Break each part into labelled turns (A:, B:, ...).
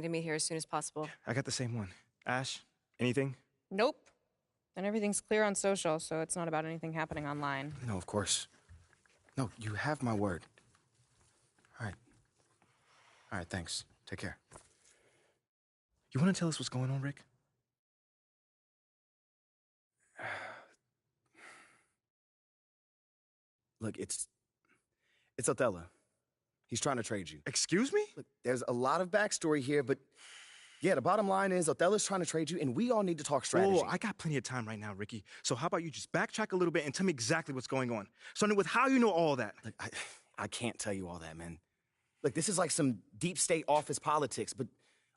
A: to meet here as soon as possible.
B: I got the same one. Ash, anything?
C: Nope. And everything's clear on social, so it's not about anything happening online.
B: No, of course. No, you have my word. All right. All right, thanks. Take care. You want to tell us what's going on, Rick? Look, it's Othello. He's trying to trade you.
D: Excuse me?
B: Look, there's a lot of backstory here, but yeah, the bottom line is Othello's trying to trade you, and we all need to talk strategy.
D: Oh, I got plenty of time right now, Ricky. So how about you just backtrack a little bit and tell me exactly what's going on? Starting with how you know all that.
B: Look, I can't tell you all that, man. Look, this is like some deep state office politics, but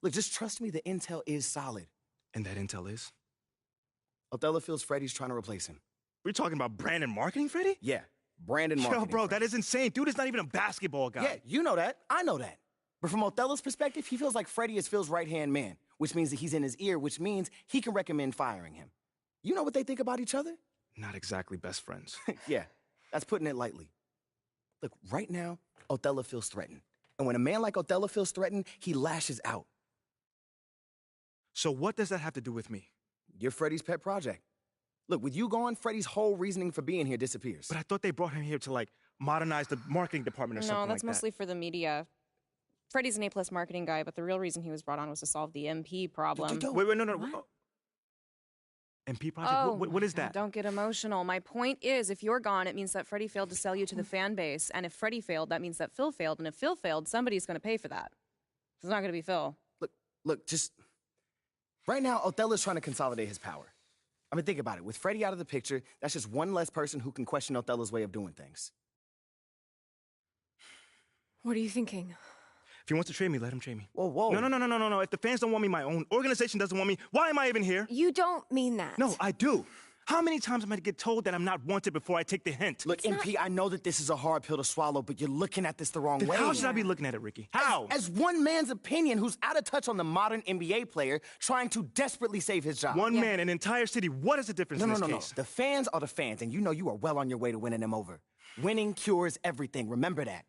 B: look, just trust me, the intel is solid.
D: And that intel is?
B: Othello feels Freddie's trying to replace him.
D: We're talking about brand marketing, Freddie?
B: Yeah, Brandon marketing.
D: Yo, bro,
B: Freddie.
D: that is insane. Dude is not even a basketball guy.
B: Yeah, you know that. I know that. But from Othello's perspective, he feels like Freddie is Phil's right-hand man, which means that he's in his ear, which means he can recommend firing him. You know what they think about each other?
D: Not exactly best friends.
B: Yeah, that's putting it lightly. Look, right now, Othello feels threatened. And when a man like Othello feels threatened, he lashes out.
D: So what does that have to do with me?
B: You're Freddie's pet project. Look, with you gone, Freddie's whole reasoning for being here disappears.
D: But I thought they brought him here to, like, modernize the marketing department or something like that.
C: No, that's mostly for the media. Freddie's an A-plus marketing guy, but the real reason he was brought on was to solve the MP problem.
D: Wait, no. MP project? What is that?
C: Don't get emotional. My point is, if you're gone, it means that Freddie failed to sell you to the fan base. And if Freddie failed, that mean that Phil failed. And if Phil failed, somebody's going to pay for that. It's not going to be Phil.
B: Look, just... Right now, Othello's trying to consolidate his power. I mean, think about it. With Freddie out of the picture, that's just one less person who can question Othello's way of doing things.
A: What are you thinking?
D: If he wants to trade me, let him trade me.
B: Whoa.
D: No. If the fans don't want me, my own organization doesn't want me, why am I even here?
A: You don't mean that.
D: No, I do. How many times am I to get told that I'm not wanted before I take the hint?
B: Look, MP, I know that this is a hard pill to swallow, but you're looking at this the wrong way.
D: How should I be looking at it, Ricky? How?
B: As one man's opinion who's out of touch on the modern NBA player trying to desperately save his job.
D: One man, an entire city. What is the difference in this case?
B: No. The fans are the fans, and you know you are well on your way to winning them over. Winning cures everything. Remember that.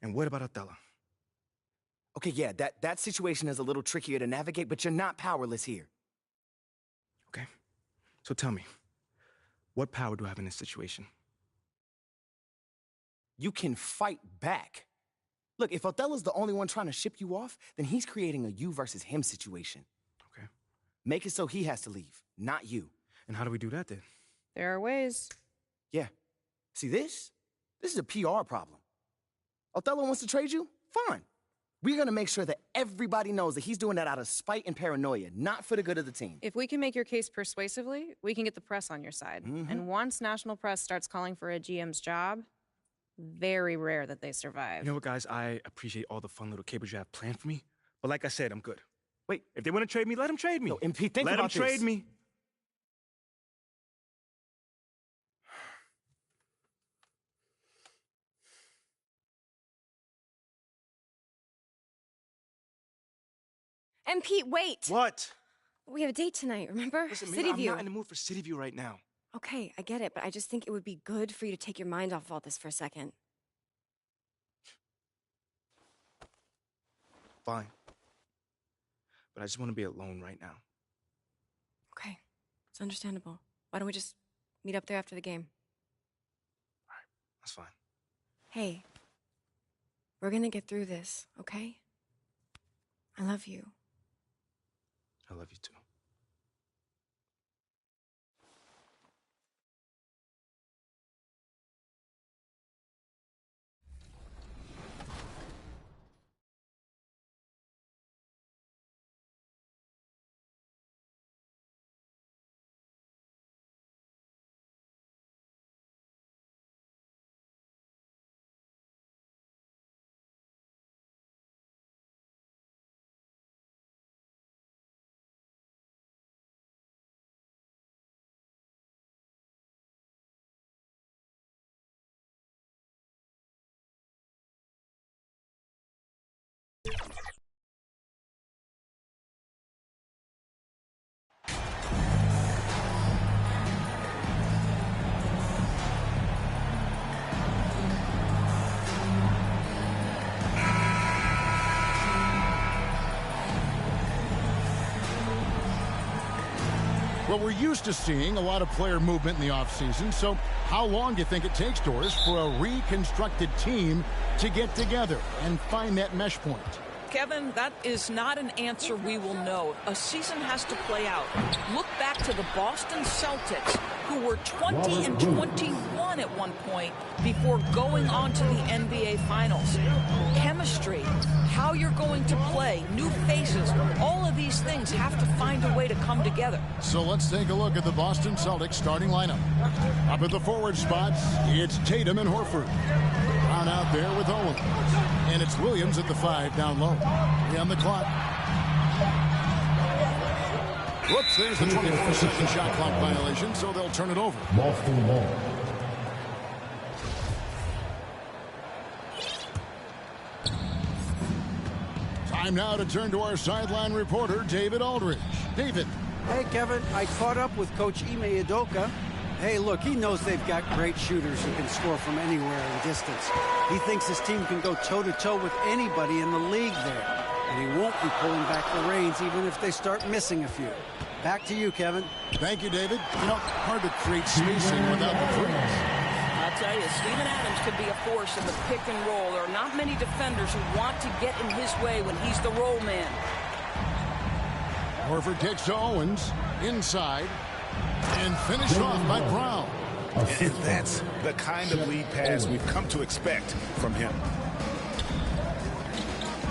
D: And what about Othello?
B: Okay, yeah, that situation is a little trickier to navigate, but you're not powerless here.
D: Okay. So tell me, what power do I have in this situation?
B: You can fight back. Look, if Othello's the only one trying to ship you off, then he's creating a you versus him situation.
D: Okay.
B: Make it so he has to leave, not you.
D: And how do we do that then?
C: There are ways.
B: Yeah. See, this is a PR problem. Othello wants to trade you? Fine. We're going to make sure that everybody knows that he's doing that out of spite and paranoia, not for the good of the team.
C: If we can make your case persuasively, we can get the press on your side.
B: Mm-hmm.
C: And once national press starts calling for a GM's job, very rare that they survive.
D: You know what, guys? I appreciate all the fun little capers you have planned for me. But like I said, I'm good.
B: Wait.
D: If they want to trade me, let them trade me.
B: No, MP, think
D: let
B: about
D: them trade
B: this.
D: me.
A: And Pete, wait!
D: What?
A: We have a date tonight, remember?
D: Listen,
A: City
D: man,
A: View.
D: I'm not in the mood for City View right now.
A: Okay, I get it, but I just think it would be good for you to take your mind off all this for a second.
D: Fine. But I just want to be alone right now.
A: Okay, it's understandable. Why don't we just meet up there after the game?
D: All right, that's fine.
A: Hey, we're gonna get through this, okay? I love you.
D: I love you too.
E: Well, we're used to seeing a lot of player movement in the offseason, so how long do you think it takes, Doris, for a reconstructed team to get together and find that mesh point?
F: Kevin, that is not an answer we will know. A season has to play out. Look back to the Boston Celtics, who were 20-21 at one point before going on to the NBA Finals. Chemistry, how you're going to play, new faces, all of these things have to find a way to come together.
E: So let's take a look at the Boston Celtics starting lineup. Up at the forward spots, it's Tatum and Horford. Brown out there with Owens. And it's Williams at the 5 down low. On the clock. Whoops, there's the 24-second shot clock violation, so they'll turn it over.
G: Boston ball.
E: Time now to turn to our sideline reporter, David Aldridge. David.
H: Hey, Kevin, I caught up with Coach Ime Udoka. Hey, look, he knows they've got great shooters who can score from anywhere in distance. He thinks his team can go toe-to-toe with anybody in the league there. And he won't be pulling back the reins even if they start missing a few. Back to you, Kevin.
E: Thank you, David. You know, hard to create spacing without the threes.
F: I'll tell you, Steven Adams could be a force in the pick and roll. There are not many defenders who want to get in his way when he's the roll man.
E: Horford kicks to Owens, inside, and finished off by Brown.
I: And that's the kind of lead pass we've come to expect from him.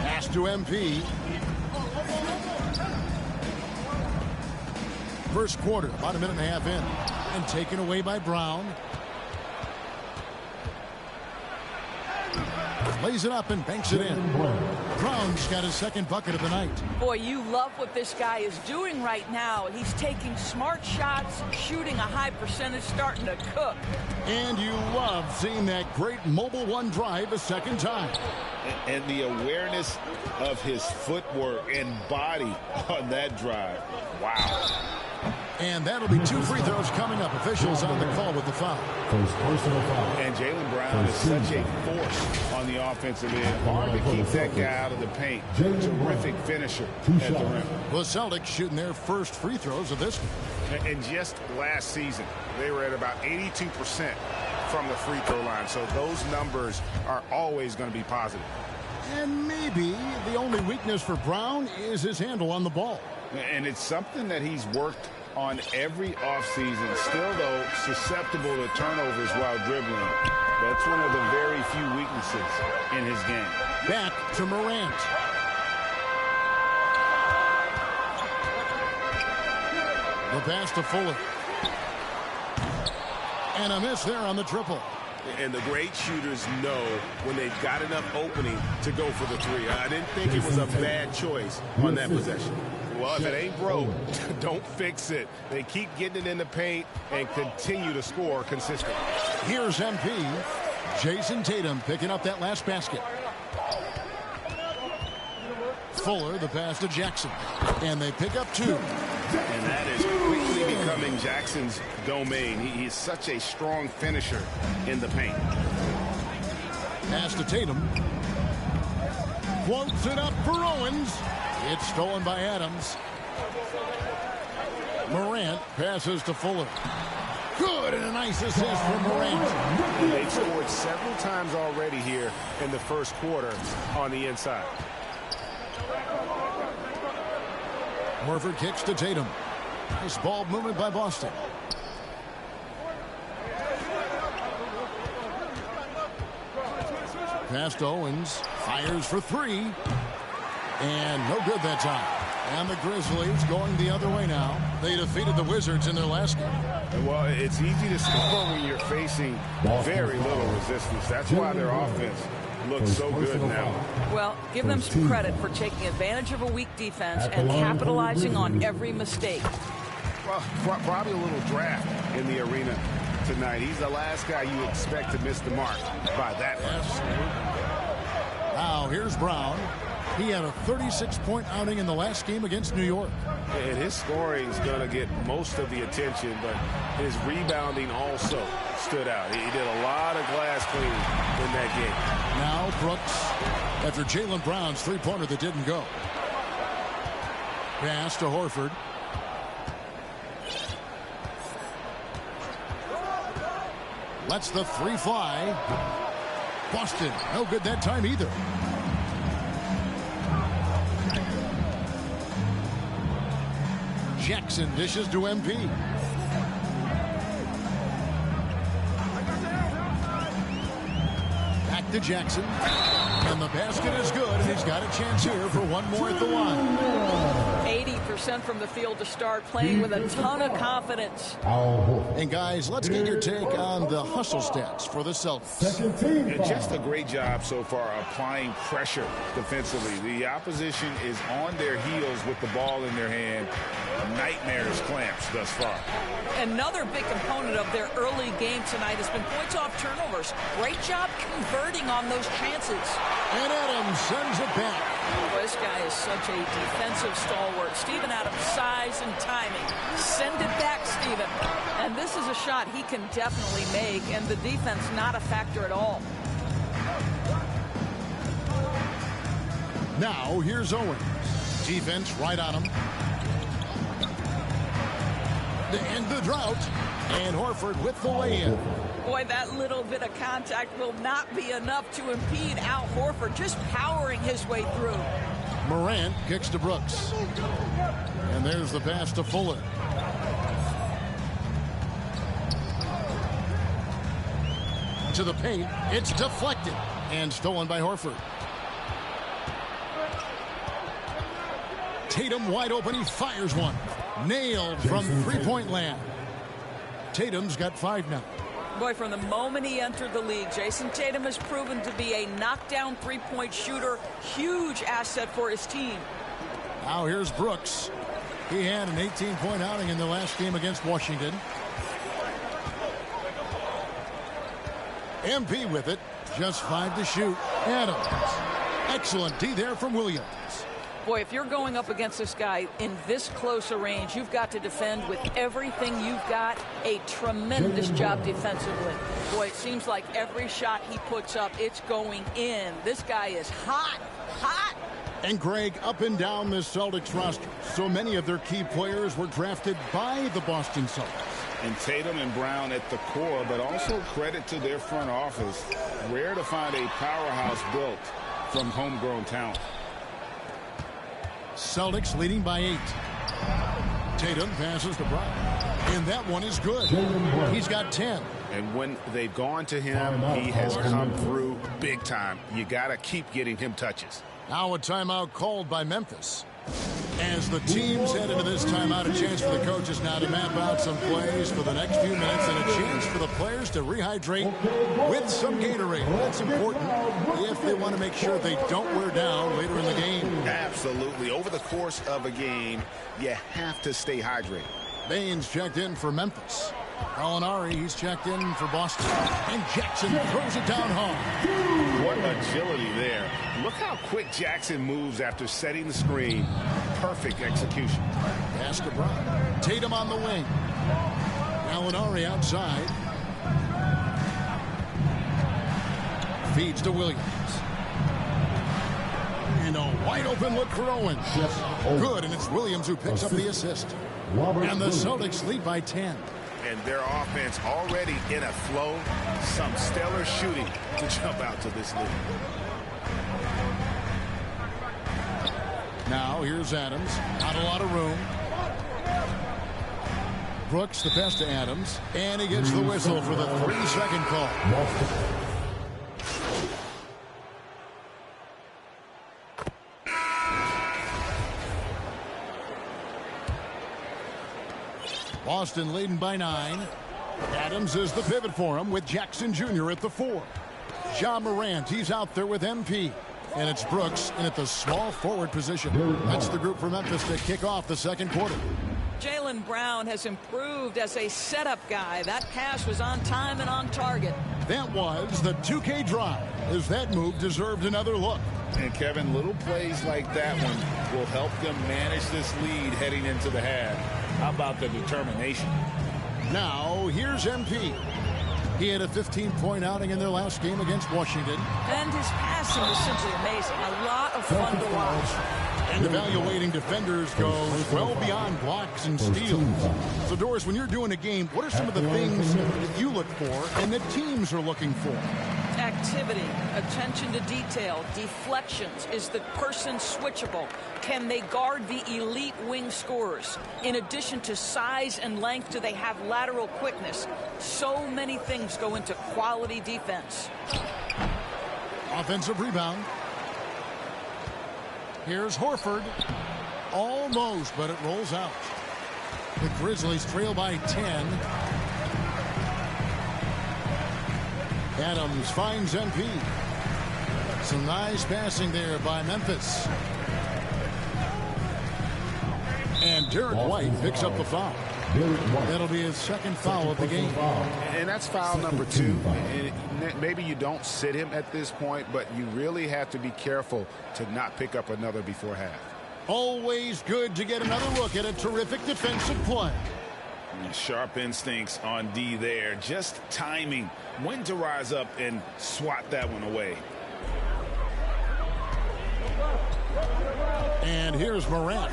E: Pass to MP. First quarter, about a minute and a half in. And taken away by Brown. Lays it up and banks it in. Brown's got his second bucket of the night.
F: Boy, you love what this guy is doing right now. He's taking smart shots, shooting a high percentage, starting to cook.
E: And you love seeing that great mobile one drive a second time.
I: And the awareness of his footwork and body on that drive. Wow.
E: And that'll be 2 free throws coming up. Officials on the call with the foul.
I: And Jaylen Brown is such a force on the offensive end. Hard to keep that guy out of the paint. Terrific finisher at the rim.
E: The Celtics shooting their first free throws of this one.
I: And just last season, they were at about 82% from the free throw line. So those numbers are always going to be positive.
E: And maybe the only weakness for Brown is his handle on the ball.
I: And it's something that he's worked on every offseason. Still, though, susceptible to turnovers while dribbling. That's one of the very few weaknesses in his game.
E: Back to Morant. The pass to Fuller. And a miss there on the triple.
I: And the great shooters know when they've got enough opening to go for the three. I didn't think it was a bad choice on that possession. Well, if it ain't broke, don't fix it. They keep getting it in the paint and continue to score consistently.
E: Here's MP. Jason Tatum picking up that last basket. Fuller, the pass to Jackson. And they pick up 2.
I: And that is quickly becoming Jackson's domain. He is such a strong finisher in the paint.
E: Pass to Tatum. Floats it up for Owens. It's stolen by Adams. Morant passes to Fuller. Good, and a nice assist from Morant.
I: They've scored several times already here in the first quarter on the inside.
E: Horford kicks to Tatum. Nice ball movement by Boston. Pass to Owens. Fires for 3. And no good that time. And the Grizzlies going the other way now. They defeated the Wizards in their last game.
I: Well, it's easy to score when you're facing very little resistance. That's why their offense looks so good now.
F: Well, give them some credit for taking advantage of a weak defense and capitalizing on every mistake.
I: Well, probably a little draft in the arena tonight. He's the last guy you expect to miss the mark by that much.
E: Now here's Brown. He had a 36-point outing in the last game against New York.
I: And his scoring is going to get most of the attention, but his rebounding also stood out. He did a lot of glass cleaning in that game.
E: Now Brooks, after Jaylen Brown's three-pointer that didn't go. Pass to Horford. Lets the three fly. Boston, no good that time either. Jackson dishes to MP. Back to Jackson. And the basket is good, and he's got a chance here for one more at the line.
F: 80% from the field to start, playing with a ton of confidence.
E: And guys, let's get your take on the hustle stats for the Celtics.
I: And just a great job so far applying pressure defensively. The opposition is on their heels with the ball in their hand. Nightmares clamps thus far.
F: Another big component of their early game tonight has been points off turnovers. Great job converting on those chances.
E: And Adams sends it back.
F: Boy, this guy is such a defensive stalwart. Steven Adams' size and timing. Send it back, Steven. And this is a shot he can definitely make, and the defense not a factor at all.
E: Now, here's Owens. Defense right on him. To end the drought. And Horford with the lay-in.
F: Boy, that little bit of contact will not be enough to impede Al Horford, just powering his way through.
E: Morant kicks to Brooks. And there's the pass to Fuller. To the paint. It's deflected. And stolen by Horford. Tatum wide open. He fires one. Nailed from three-point land. Tatum's got 5 now.
F: Boy, from the moment he entered the league, Jason Tatum has proven to be a knockdown three-point shooter. Huge asset for his team.
E: Now here's Brooks. He had an 18-point outing in the last game against Washington. MP with it. Just 5 to shoot. Adams. Excellent D there from Williams.
F: Boy, if you're going up against this guy in this close a range, you've got to defend with everything you've got. A tremendous job defensively. Boy, it seems like every shot he puts up, it's going in. This guy is hot, hot.
E: And Greg, up and down this Celtics roster, so many of their key players were drafted by the Boston Celtics.
I: And Tatum and Brown at the core, but also credit to their front office. Rare to find a powerhouse built from homegrown talent.
E: Celtics leading by 8. Tatum passes to Brown. And that one is good. He's got 10.
I: And when they've gone to him, he has come through big time. You got to keep getting him touches.
E: Now a timeout called by Memphis. As the teams head into this timeout, a chance for the coaches now to map out some plays for the next few minutes and a chance for the players to rehydrate with some Gatorade. That's important if they want to make sure they don't wear down later in the game.
I: Absolutely. Over the course of a game, you have to stay hydrated.
E: Baines checked in for Memphis. Gallinari, he's checked in for Boston. And Jackson throws it down home.
I: What agility there. Look how quick Jackson moves after setting the screen. Perfect execution.
E: Pass to Brown. Tatum on the wing. Gallinari outside. Feeds to Williams. And a wide open look for Owens. Good, and it's Williams who picks up the assist. And the Celtics lead by 10.
I: And their offense already in a flow. Some stellar shooting to jump out to this lead.
E: Now here's Adams. Not a lot of room. Brooks the pass to Adams. And he gets the whistle for the 3-second call. Boston leading by 9. Adams is the pivot for him with Jackson Jr. at the 4. Ja Morant, he's out there with MP. And it's Brooks in at the small forward position. That's the group for Memphis to kick off the second quarter.
F: Jaylen Brown has improved as a setup guy. That pass was on time and on target.
E: That was the 2K drive, as that move deserved another look.
I: And Kevin, little plays like that one will help them manage this lead heading into the half. How about the determination?
E: Now, here's MP. He had a 15-point outing in their last game against Washington.
F: And his passing is simply amazing. A lot of fun to watch.
E: And evaluating defenders goes well beyond blocks and steals. So, Doris, when you're doing a game, what are some of the things that you look for and that teams are looking for?
F: Activity, attention to detail, deflections. Is the person switchable? Can they guard the elite wing scorers? In addition to size and length, do they have lateral quickness? So many things go into quality defense.
E: Offensive rebound. Here's Horford. Almost, but it rolls out. The Grizzlies trail by 10. Adams finds MP. Some nice passing there by Memphis. And Derek White picks up the foul. That'll be his second foul of the game.
I: And that's foul number 2. And maybe you don't sit him at this point, but you really have to be careful to not pick up another before half.
E: Always good to get another look at a terrific defensive play.
I: Sharp instincts on D there. Just timing when to rise up and swat that one away.
E: And here's Morant.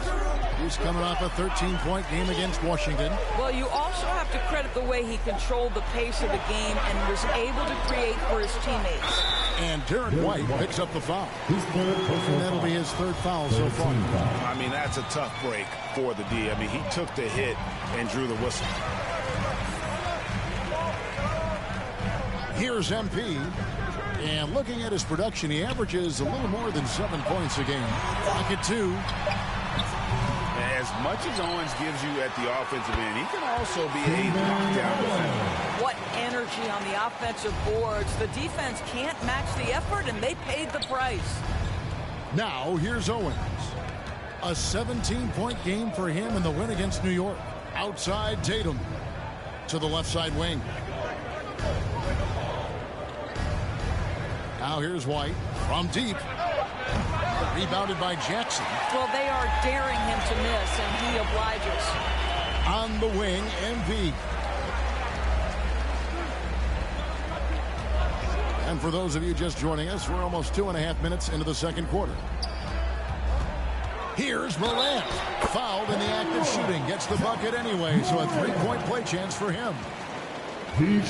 E: He's coming off a 13-point game against Washington.
F: Well, you also have to credit the way he controlled the pace of the game and was able to create for his teammates.
E: And Derek White picks up the foul. And that'll be his third foul so far.
I: I mean, that's a tough break for the D. I mean, he took the hit and drew the whistle.
E: Here's MP. And looking at his production, he averages a little more than 7 points a game. Pocket 2.
I: As much as Owens gives you at the offensive end, he can also be a knockdown defender.
F: What energy on the offensive boards. The defense can't match the effort, and they paid the price.
E: Now, here's Owens. A 17-point game for him in the win against New York. Outside Tatum to the left side wing. Now here's White from deep. Rebounded by Jackson.
F: Well, they are daring him to miss, and he obliges.
E: On the wing, MV. And for those of you just joining us, we're almost 2.5 minutes into the second quarter. Here's Morant. Fouled in the act of shooting. Gets the bucket anyway, so a 3-point play chance for him.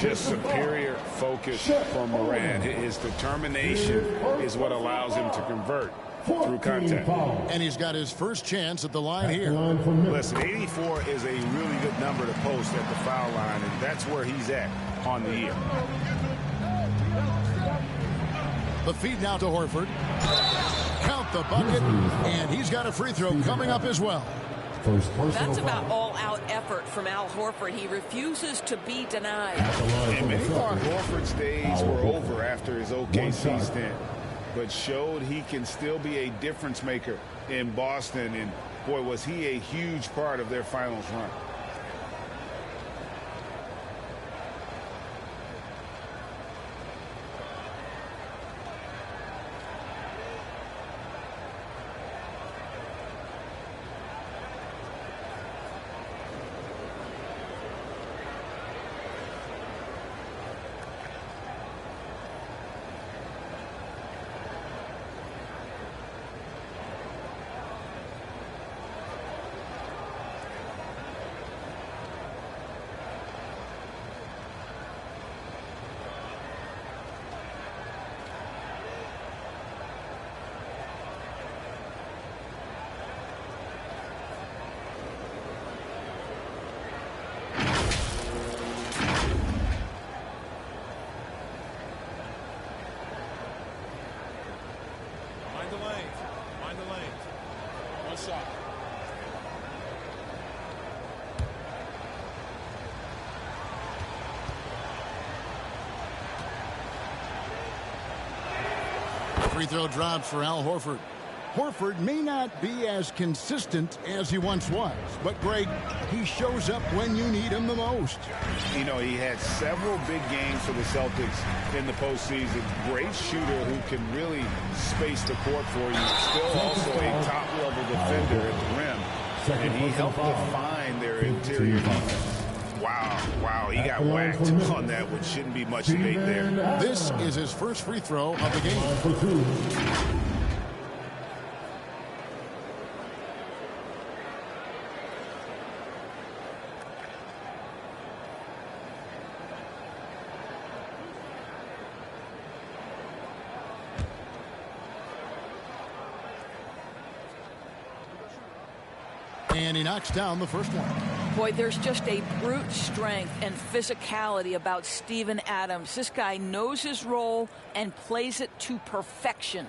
I: Just superior focus from Morant. His determination is what allows him to convert through contact.
E: And he's got his first chance at the line here.
I: Listen, 84 is a really good number to post at the foul line, and that's where he's at on the year.
E: The feed now to Horford. Count the bucket, and he's got a free throw coming up as well.
F: That's about all-out effort from Al Horford. He refuses to be denied.
I: And many thought Horford's days were over after his OKC stint, but showed he can still be a difference maker in Boston. And boy, was he a huge part of their finals run.
E: Free throw drops for Al Horford. Horford may not be as consistent as he once was, but Greg, he shows up when you need him the most.
I: You know, he had several big games for the Celtics in the postseason. Great shooter who can really space the court for you. Still also a top-level defender at the rim. And he helped define their interior defense. Wow, he got whacked on that, which shouldn't be much debate there.
E: This is his first free throw of the game. And he knocks down the first one.
F: Boy, there's just a brute strength and physicality about Steven Adams. This guy knows his role and plays it to perfection.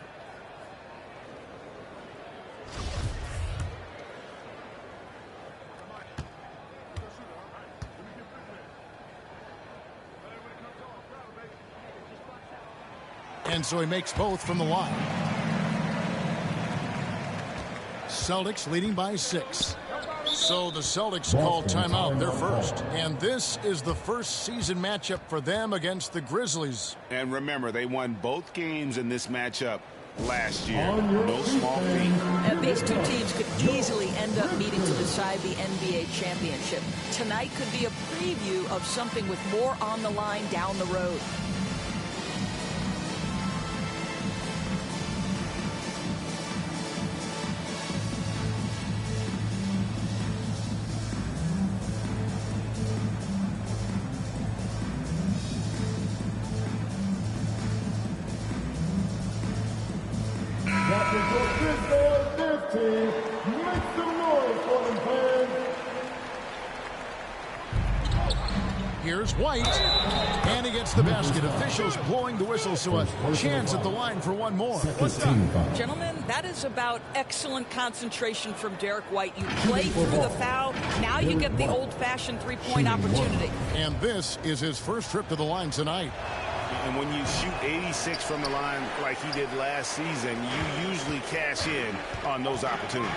E: And so he makes both from the line. Celtics leading by 6. So the Celtics call timeout, their first. And this is the first season matchup for them against the Grizzlies.
I: And remember, they won both games in this matchup last year. No small feat.
F: And these two teams could easily end up meeting to decide the NBA championship. Tonight could be a preview of something with more on the line down the road.
E: Here's White, and he gets the basket. Officials blowing the whistle, so a chance at the line for one more.
F: What's up, gentlemen? That is about excellent concentration from Derek White. You play through the foul. Now you get the old-fashioned three-point opportunity.
E: And this is his first trip to the line tonight.
I: And when you shoot 86 from the line like he did last season, you usually cash in on those opportunities.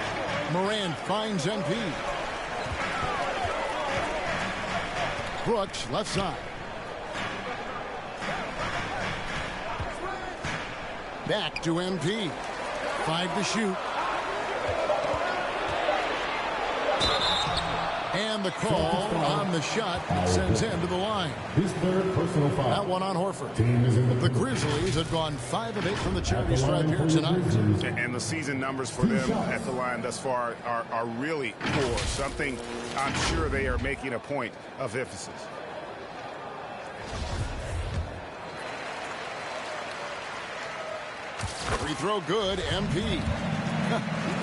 E: Morant finds MP. Brooks, left side. Back to MP. 5 to shoot. And the call on the shot sends him to the line.
G: His third personal foul.
E: That one on Horford.
G: Team is in
E: The Grizzlies have gone 5 of 8 from the charity stripe here tonight.
I: And the season numbers for them at the line thus far are really poor. Something I'm sure they are making a point of emphasis.
E: Free throw good, MP.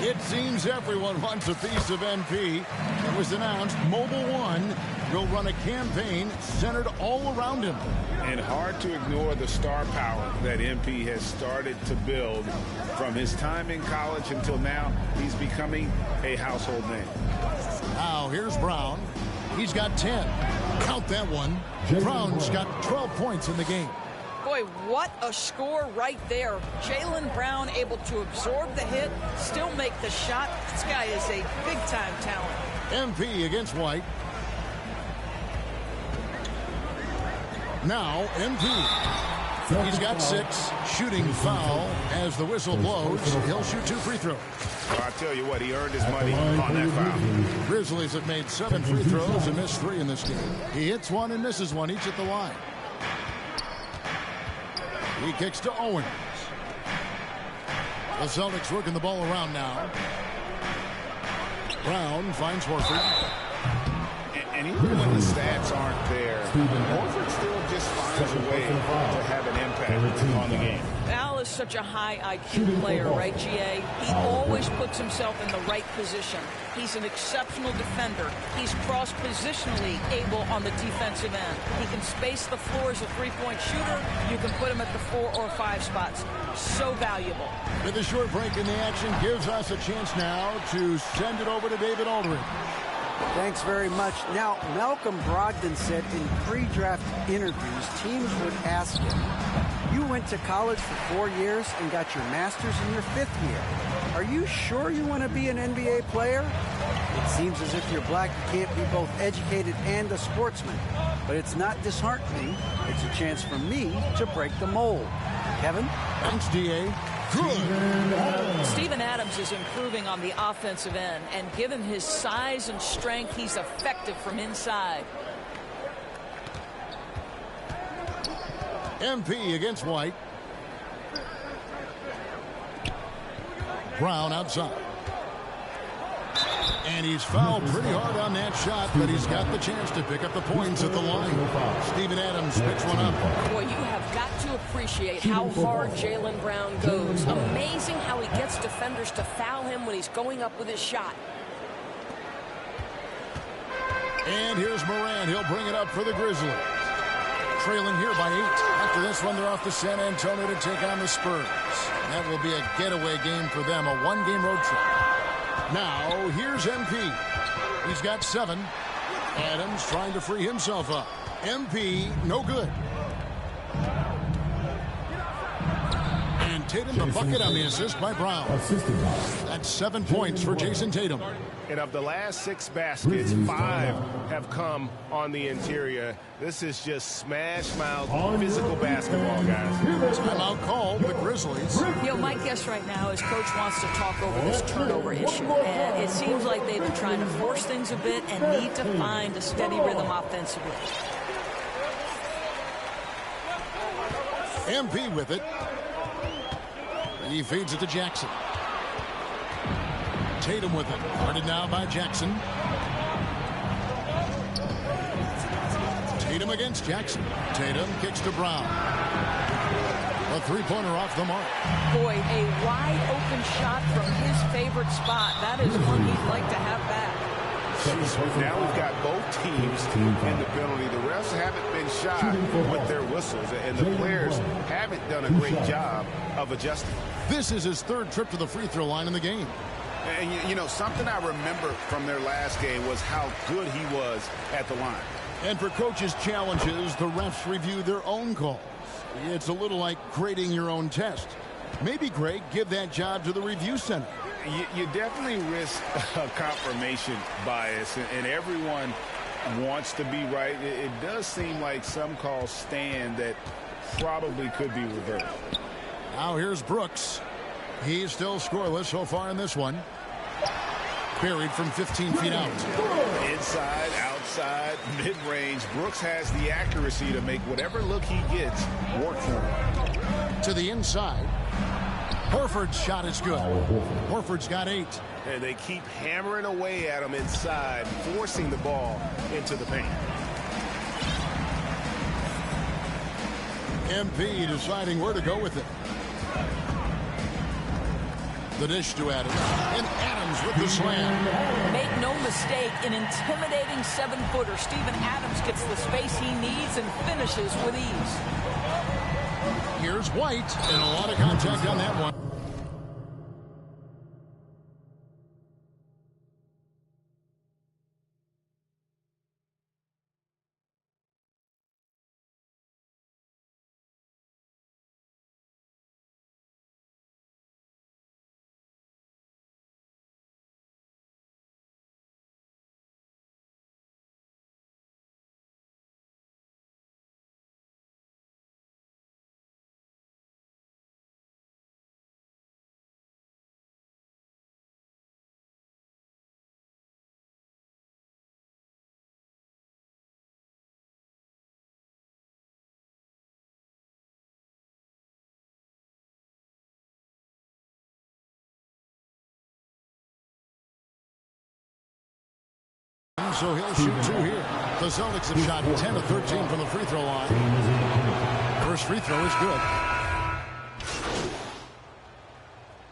E: It seems everyone wants a piece of MP. It was announced Mobile One will run a campaign centered all around him.
I: And hard to ignore the star power that MP has started to build from his time in college until now. He's becoming a household name.
E: Now here's Brown. He's got 10. Count that one. Brown's got 12 points in the game.
F: Boy, what a score right there. Jaylen Brown able to absorb the hit, still make the shot. This guy is a big-time talent.
E: MP against White. Now MP. He's got 6. Shooting foul as the whistle blows. He'll shoot 2 free throws.
I: Well, I tell you what, he earned his money on that foul.
E: Grizzlies have made 7 free throws and missed 3 in this game. He hits 1 and misses 1 each at the line. He kicks to Owens. The Celtics working the ball around now. Brown finds Horford.
I: And even when the stats aren't there, Horford still just finds a way to have an impact on the game.
F: Al is such a high IQ player, right, GA? He always puts himself in the right position. He's an exceptional defender. He's cross-positionally able on the defensive end. He can space the floor as a three-point shooter. You can put him at the 4 or 5 spots. So valuable.
E: With a short break in the action, gives us a chance now to send it over to David Aldridge.
H: Thanks very much. Now, Malcolm Brogdon said in pre-draft interviews, teams would ask him, you went to college for 4 years and got your master's in your 5th year. Are you sure you want to be an NBA player? It seems as if you're black, you can't be both educated and a sportsman. But it's not disheartening. It's a chance for me to break the mold. Kevin?
E: Thanks, DA. Good.
F: Steven Adams is improving on the offensive end, and given his size and strength, he's effective from inside.
E: MP against White. Brown outside. And he's fouled pretty hard on that shot, but he's got the chance to pick up the points at the line. Steven Adams picks one up.
J: Boy, you have got to appreciate how hard Jaylen Brown goes. Amazing how he gets defenders to foul him when he's going up with his shot.
E: And here's Moran. He'll bring it up for the Grizzlies. Trailing here by 8. After this one, they're off to San Antonio to take on the Spurs. That will be a getaway game for them, a one-game road trip. Now, here's MP. He's got 7. Adams trying to free himself up. MP, no good. And Tatum the bucket on the assist by Brown. That's 7 points for Jason Tatum.
I: And of the last 6 baskets, 5 have come on the interior. This is just smash mouth physical basketball, guys.
E: Timeout called the Grizzlies.
F: You know, my guess right now is Coach wants to talk over this turnover issue. And it seems like they've been trying to force things a bit and need to find a steady rhythm offensively.
E: MP with it. He feeds it to Jackson. Tatum with it. Guarded now by Jackson. Tatum against Jackson. Tatum kicks to Brown. A three-pointer off the mark.
F: Boy, a wide-open shot from his favorite spot. That is one he'd like to have back.
I: Now we've got both teams in the penalty. The refs haven't been shy with their whistles, and the players haven't done a great job of adjusting.
E: This is his 3rd trip to the free throw line in the game.
G: And, you know, something I remember from their last game was how good he was at the line.
E: And for coaches' challenges, the refs review their own calls. It's a little like grading your own test. Maybe, Greg, give that job to the review center.
I: You definitely risk a confirmation bias, and everyone wants to be right. It does seem like some calls stand that probably could be reversed.
E: Now here's Brooks. He's still scoreless so far in this one. Buried from 15 feet out.
I: Inside, outside, mid-range. Brooks has the accuracy to make whatever look he gets work for him.
E: To the inside. Horford's shot is good. Horford's got 8.
I: And they keep hammering away at him inside, forcing the ball into the paint.
E: MP deciding where to go with it. The dish to Adams. And Adams with the slam.
F: Make no mistake, an intimidating 7-footer. Steven Adams gets the space he needs and finishes with ease.
E: Here's White, and a lot of contact on that one. So he'll shoot 2 here. The Celtics have shot 10 of 13 from the free throw line. First free throw is good.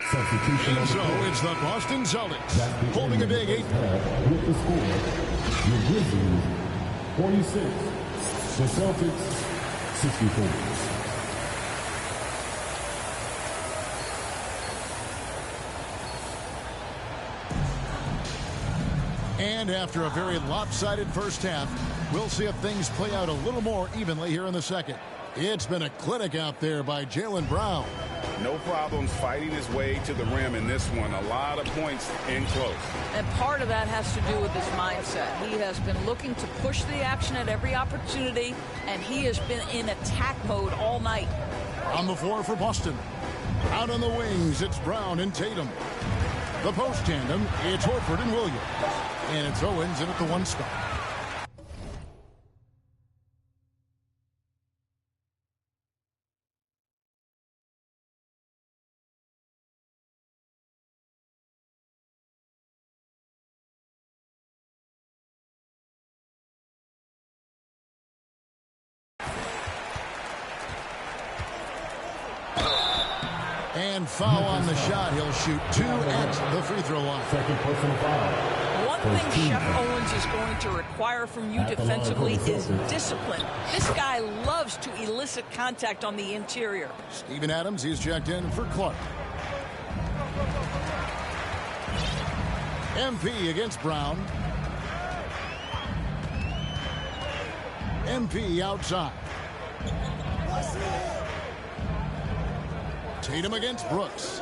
E: And so it's the Boston Celtics holding a big 8.
K: With the score, the Grizzlies 46, the Celtics 64.
E: And after a very lopsided first half, we'll see if things play out a little more evenly here in the second. It's been a clinic out there by Jaylen Brown.
G: No problems fighting his way to the rim in this one. A lot of points in close.
F: And part of that has to do with his mindset. He has been looking to push the action at every opportunity, and he has been in attack mode all night.
E: On the floor for Boston. Out on the wings, it's Brown and Tatum. The post tandem, it's Horford and Williams. And it's Owens in at the 1 spot. And foul on the shot. He'll shoot 2 at the free throw line.
K: Second personal foul.
F: thing Chef Owens is going to require from you defensively is discipline. This guy loves to elicit contact on the interior.
E: Steven Adams, he's checked in for Clark. MP against Brown. MP outside. Tatum against Brooks.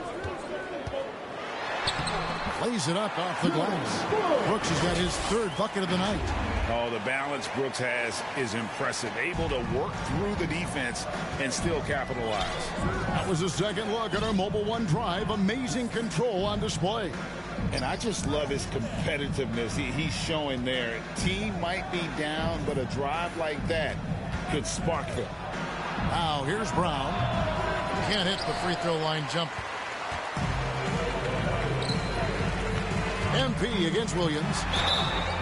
E: Plays it up off the glass. Brooks has got his third bucket of the night.
G: Oh, the balance Brooks has is impressive. Able to work through the defense and still capitalize.
E: That was a second look at our Mobile One drive. Amazing control on display.
G: And I just love his competitiveness he's showing there. Team might be down, but a drive like that could spark them.
E: Now, here's Brown. Can't hit the free throw line jump. MP against Williams.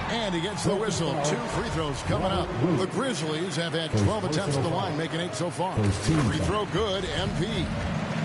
E: And he gets the whistle. 2 free throws coming up. The Grizzlies have had 12 attempts at the line, making 8 so far. Free throw good, MP.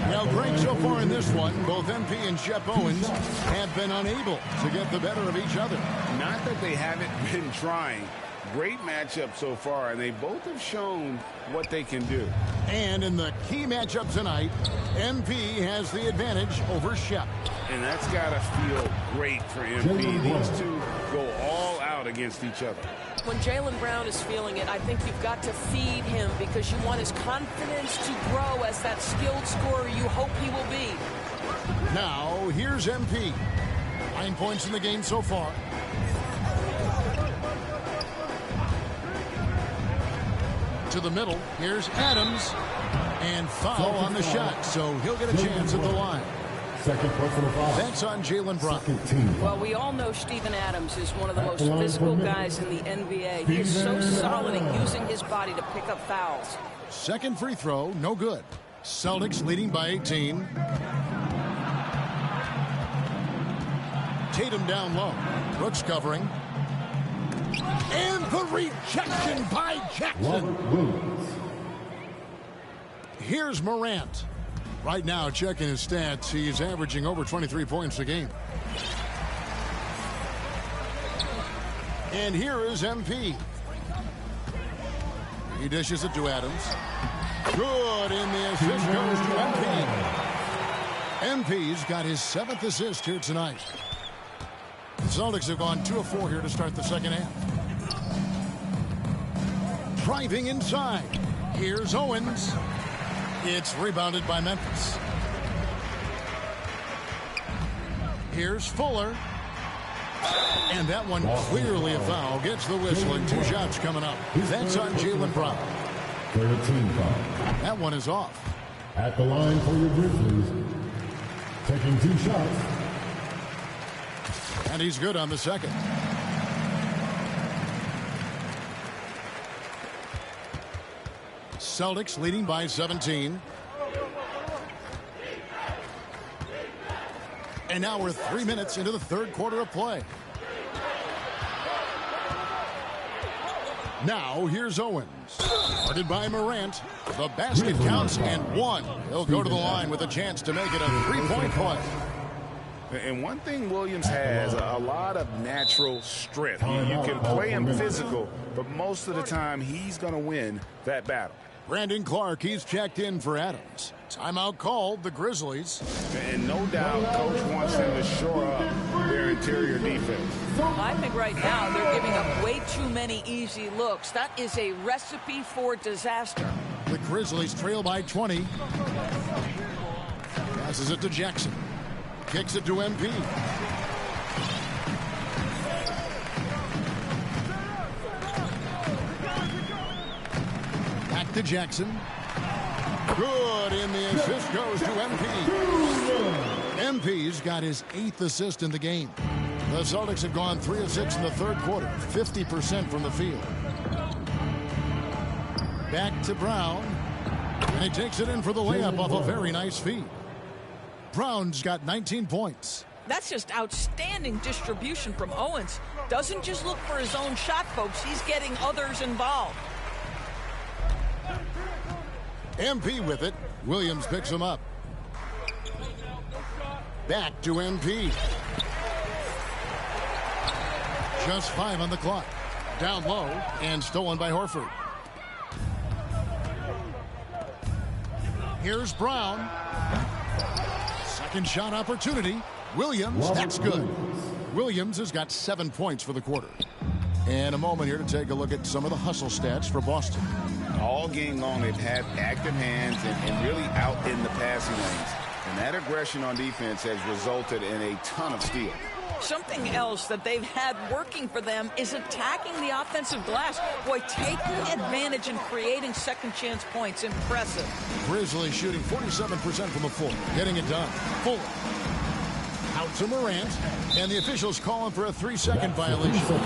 E: Now, Greg, so far in this one, both MP and Shep Owens have been unable to get the better of each other.
G: Not that they haven't been trying. Great matchup so far, and they both have shown what they can do.
E: And in the key matchup tonight, MP has the advantage over Shep.
G: And that's got to feel great for MP. These two go all out against each other.
J: When Jaylen Brown is feeling it, I think you've got to feed him because you want his confidence to grow as that skilled scorer you hope he will be.
E: Now, here's MP. 9 points in the game so far. To the middle, here's Adams. And foul on the shot, so he'll get a chance at the line.
K: Second personal foul.
E: That's on Jaylen Brown.
J: Well, we all know Steven Adams is one of the most physical guys in the NBA. He is so solid at using his body to pick up fouls.
E: Second free throw, no good. Celtics leading by 18. Tatum down low. Brooks covering. And the rejection by Jackson. Here's Morant. Right now, checking his stats, he's averaging over 23 points a game. And here is MP. He dishes it to Adams. Good, and the assist goes to MP. MP's got his 7th assist here tonight. The Celtics have gone 2 of 4 here to start the second half. Driving inside. Here's Owens. It's rebounded by Memphis. Here's Fuller. And that one clearly a foul. Gets the whistle and 2 shots coming up. That's on Jaylen Brown.
K: 13 foul.
E: That one is off.
K: At the line for your Grizzlies. Taking 2 shots.
E: And he's good on the second. Celtics leading by 17. And now we're 3 minutes into the third quarter of play. Now here's Owens. Guarded by Morant. The basket counts and 1. He'll go to the line with a chance to make it a 3-point play.
G: And one thing Williams has, a lot of natural strength. You can play him physical, but most of the time he's going to win that battle.
E: Brandon Clark, he's checked in for Adams. Timeout called, the Grizzlies.
G: And no doubt Coach wants them to shore up their interior defense.
F: I think right now they're giving up way too many easy looks. That is a recipe for disaster.
E: The Grizzlies trail by 20. Passes it to Jackson. Kicks it to MP. Back to Jackson. Good, and the assist goes to MP. MP's got his 8th assist in the game. The Celtics have gone 3 of 6 in the third quarter, 50% from the field. Back to Brown, and he takes it in for the layup off a very nice feed. Brown's got 19 points.
F: That's just outstanding distribution from Owens. Doesn't just look for his own shot, folks. He's getting others involved.
E: MP with it. Williams picks him up. Back to MP. Just 5 on the clock. Down low and stolen by Horford. Here's Brown. Second shot opportunity. Williams, that's good. Williams has got 7 points for the quarter. And a moment here to take a look at some of the hustle stats for Boston.
G: All game long, they've had active hands and really out in the passing lanes. And that aggression on defense has resulted in a ton of steals.
F: Something else that they've had working for them is attacking the offensive glass. Boy, taking advantage and creating second chance points. Impressive.
E: Grizzlies shooting 47% from the floor. Getting it done. Fuller. Out to Morant. And the officials calling for a 3-second violation.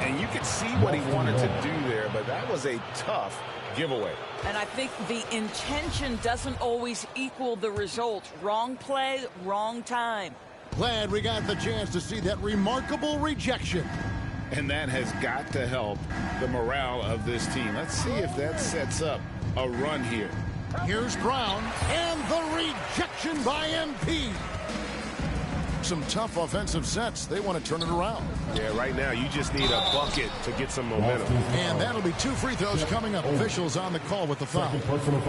G: And you could see what he wanted to do there, but that was a tough giveaway.
F: And I think the intention doesn't always equal the result. Wrong play, wrong time.
E: Glad we got the chance to see that remarkable rejection.
G: And that has got to help the morale of this team. Let's see if that sets up a run here.
E: Here's Brown, and the rejection by MP. Some tough offensive sets. They want to turn it around.
I: Yeah, right now you just need a bucket to get some momentum.
E: And that'll be 2 free throws coming up. Officials on the call with the foul.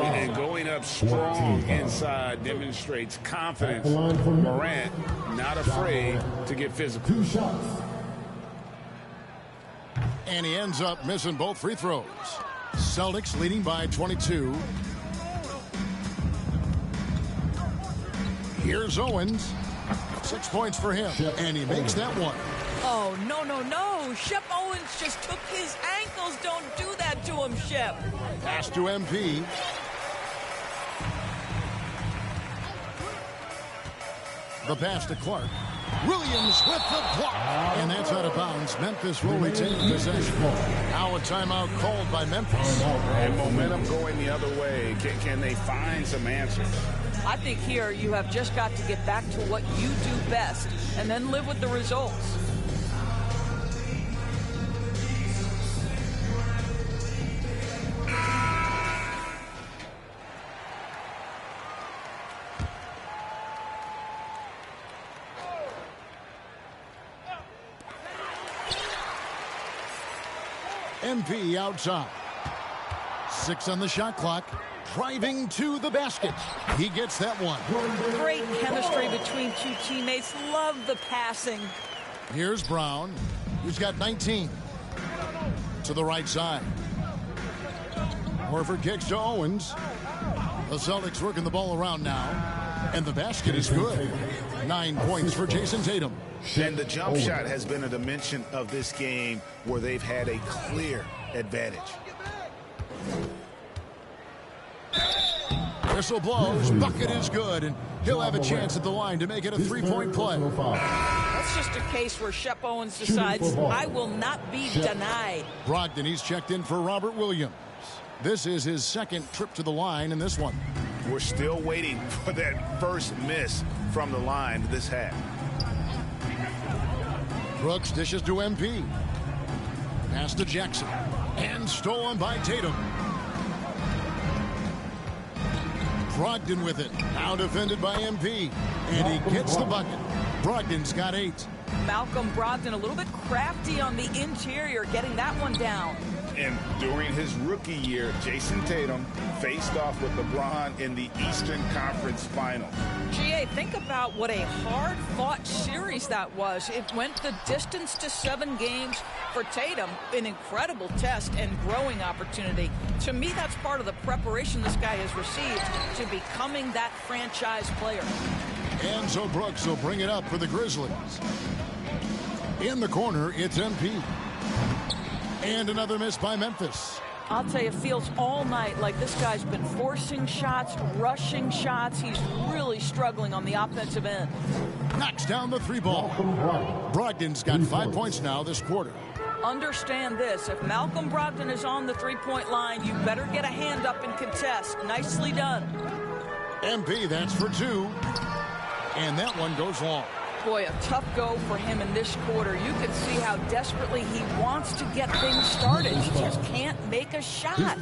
G: And going up strong inside demonstrates confidence. Morant not afraid to get physical.
K: 2 shots.
E: And he ends up missing both free throws. Celtics leading by 22. Here's Owens. 6 points for him, and he makes that one.
F: Oh, no, no, no. Shep Owens just took his ankles. Don't do that to him, Shep.
E: Pass to MP. The pass to Clark. Williams with the block. And that's out of bounds. Memphis will retain possession. Now a timeout called by Memphis.
G: And momentum going the other way. Can they find some answers?
F: I think here you have just got to get back to what you do best and then live with the results.
E: MP outside. 6 on the shot clock. Driving to the basket. He gets that one.
F: Great chemistry between two teammates. Love the passing.
E: Here's Brown, who's got 19. To the right side. Horford kicks to Owens. The Celtics working the ball around now. And the basket is good. 9 points for Jason Tatum.
G: And the jump shot has been a dimension of this game where they've had a clear advantage.
E: Whistle blows, bucket is good, and he'll have a chance at the line to make it a 3-point play.
F: That's just a case where Shep Owens decides, I will not be denied.
E: Brogdon, he's checked in for Robert Williams. This is his second trip to the line in this one.
G: We're still waiting for that first miss from the line this half.
E: Brooks dishes to MP. Pass to Jackson. And stolen by Tatum. Brogdon with it. Now defended by MP. And he gets the bucket. Brogdon's got 8.
F: Malcolm Brogdon a little bit crafty on the interior, getting that one down.
G: And during his rookie year, Jason Tatum faced off with LeBron in the Eastern Conference Finals.
F: GA, think about what a hard-fought series that was. It went the distance to 7 games for Tatum, an incredible test and growing opportunity. To me, that's part of the preparation this guy has received to becoming that franchise player.
E: And so Brooks will bring it up for the Grizzlies. In the corner, it's MP. And another miss by Memphis.
F: I'll tell you, it feels all night like this guy's been forcing shots, rushing shots. He's really struggling on the offensive end.
E: Knocks down the 3 ball. Brogdon's got 5 points now this quarter.
F: Understand this. If Malcolm Brogdon is on the 3-point line, you better get a hand up and contest. Nicely done.
E: MP, that's for 2. And that one goes long.
F: Boy, a tough go for him in this quarter. You can see how desperately he wants to get things started. He just can't make a shot.